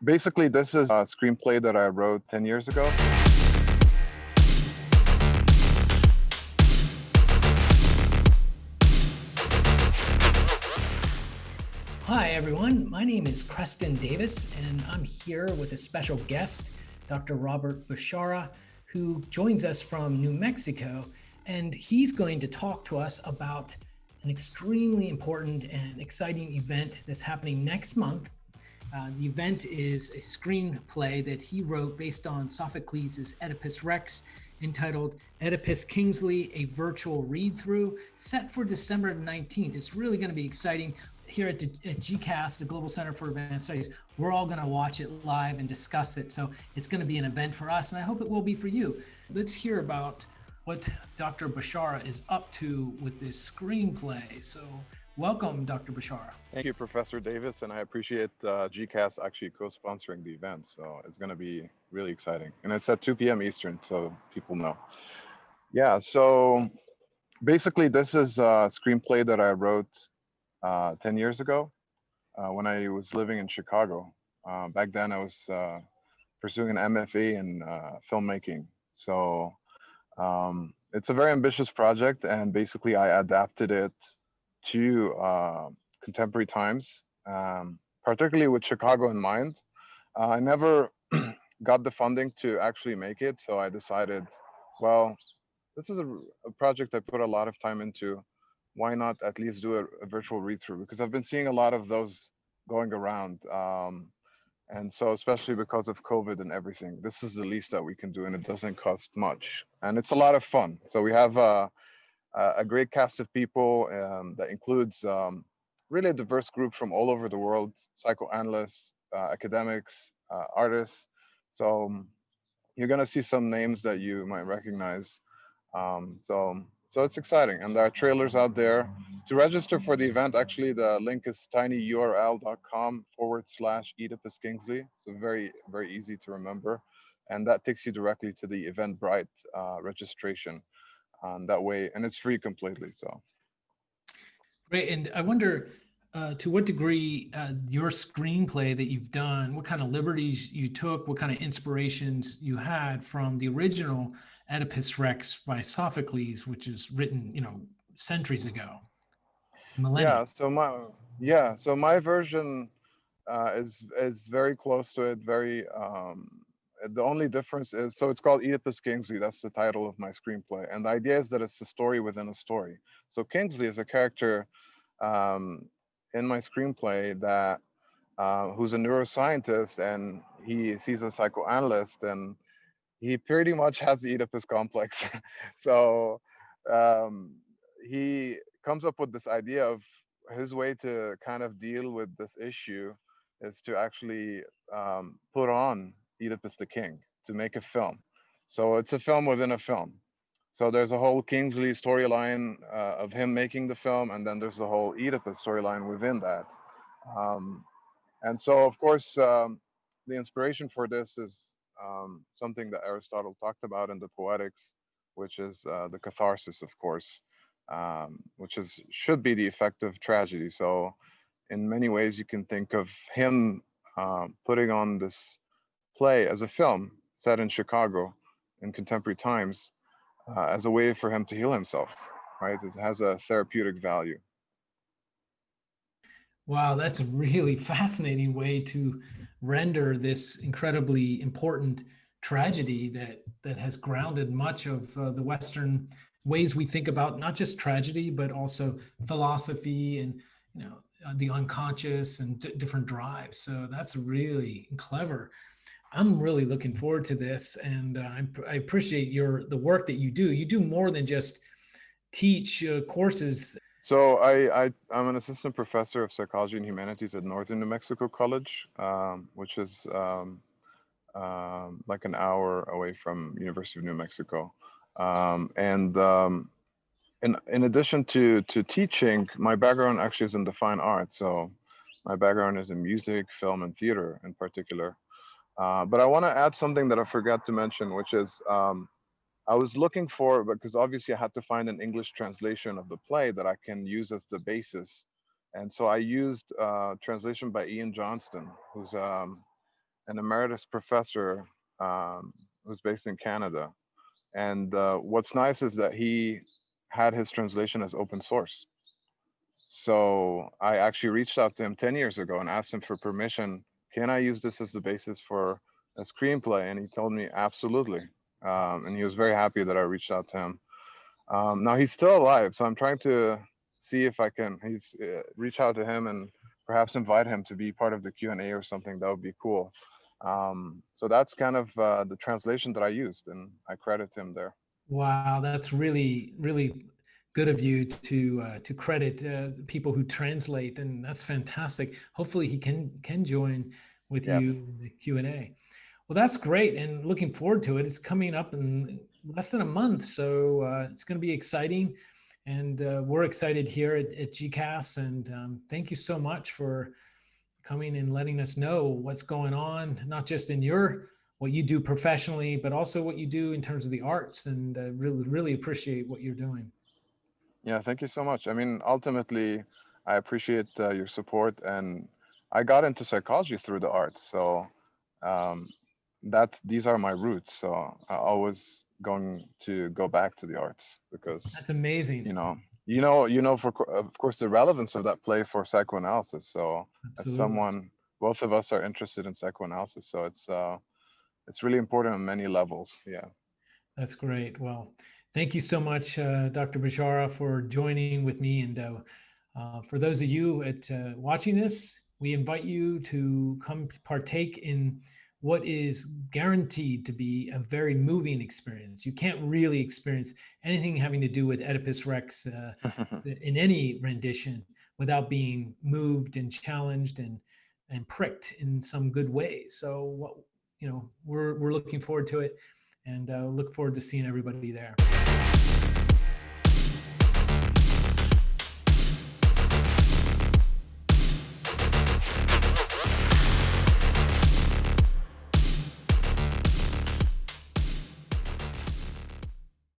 Basically, this is a screenplay that I wrote 10 years ago. Hi, everyone. My name is Creston Davis, and I'm here with a special guest, Dr. Robert Beshara, who joins us from New Mexico. And he's going to talk to us about an extremely important and exciting event that's happening next month. The event is a screenplay that he wrote based on Sophocles' Oedipus Rex, entitled Oedipus Kingsley, a virtual read-through, set for December 19th. It's really going to be exciting. Here at GCAS, the Global Center for Advanced Studies, we're all going to watch it live and discuss it. So it's going to be an event for us, and I hope it will be for you. Let's hear about what Dr. Beshara is up to with this screenplay. So welcome, Dr. Beshara. Thank you, Professor Davis, and I appreciate GCAS actually co-sponsoring the event. So it's going to be really exciting. And it's at 2 p.m. Eastern, so people know. Yeah, so basically this is a screenplay that I wrote 10 years ago when I was living in Chicago. Back then I was pursuing an MFA in filmmaking. So it's a very ambitious project, and basically I adapted it to contemporary times, particularly with Chicago in mind. I never got the funding to actually make it, so I decided, well, this is a project I put a lot of time into. Why not at least do a virtual read through? Because I've been seeing a lot of those going around. And so, especially because of COVID and everything, this is the least that we can do, and it doesn't cost much. And it's a lot of fun. So, we have a great cast of people that includes really a diverse group from all over the world: psychoanalysts, academics, artists. So, you're going to see some names that you might recognize. So it's exciting, and there are trailers out there. To register for the event, actually, the link is tinyurl.com/ Oedipus Kingsley. So very easy to remember, and that takes you directly to the Eventbrite registration. That way, and it's free completely. So Great. And I wonder to what degree your screenplay that you've done, what kind of liberties you took, what kind of inspirations you had from the original Oedipus Rex by Sophocles, which is written, centuries ago, millennia. yeah, so my version is very close to it. The only difference is, so it's called Oedipus Kingsley. That's the title of my screenplay, and the idea is that it's a story within a story. So Kingsley is a character um, in my screenplay that who's a neuroscientist, and he sees a psychoanalyst, and he pretty much has the Oedipus complex. So um, he comes up with this idea of his way to kind of deal with this issue is to actually put on Oedipus the King to make a film. So it's a film within a film. So there's a whole Kingsley storyline of him making the film, and then there's the whole Oedipus storyline within that. Um, and so, of course, the inspiration for this is something that Aristotle talked about in the Poetics, which is the catharsis, of course, which is should be the effect of tragedy. So, in many ways, you can think of him putting on this play as a film set in Chicago in contemporary times as a way for him to heal himself. Right? It has a therapeutic value. Wow, that's a really fascinating way to render this incredibly important tragedy that has grounded much of the Western ways we think about not just tragedy but also philosophy and the unconscious and different drives. So that's really clever. I'm really looking forward to this, and I appreciate the work that you do. You do more than just teach courses. So I'm an assistant professor of psychology and humanities at Northern New Mexico College, which is like an hour away from University of New Mexico. And in addition to teaching, my background actually is in the fine arts. So my background is in music, film, and theater in particular. But I want to add something that I forgot to mention, which is I was looking for, because obviously I had to find an English translation of the play that I can use as the basis. And so I used translation by Ian Johnston, who's an emeritus professor who's based in Canada. And what's nice is that he had his translation as open source. So I actually reached out to him 10 years ago and asked him for permission. Can I use this as the basis for a screenplay? And he told me absolutely. And he was very happy that I reached out to him. Now he's still alive, so I'm trying to see if I can reach out to him and perhaps invite him to be part of the Q&A or something. That would be cool. So that's kind of the translation that I used, and I credit him there. Wow, that's really, really good of you to credit people who translate, and that's fantastic. Hopefully, he can join with Yes. you in the Q&A. Well, that's great, and looking forward to it. It's coming up in less than a month, so it's going to be exciting, and we're excited here at GCAS. And thank you so much for coming and letting us know what's going on, not just in your what you do professionally, but also what you do in terms of the arts. And really, really appreciate what you're doing. Yeah, thank you so much. I mean, ultimately, I appreciate your support, and I got into psychology through the arts. So um, that's these are my roots. So I always going to go back to the arts because That's amazing. you know, of course, the relevance of that play for psychoanalysis. So as Absolutely. someone, both of us are interested in psychoanalysis. So it's really important on many levels. Yeah. That's great. Well, thank you so much, Dr. Beshara, for joining with me. And for those of you watching this, we invite you to come partake in what is guaranteed to be a very moving experience. You can't really experience anything having to do with Oedipus Rex in any rendition without being moved and challenged and pricked in some good ways. So what we're looking forward to it, and look forward to seeing everybody there.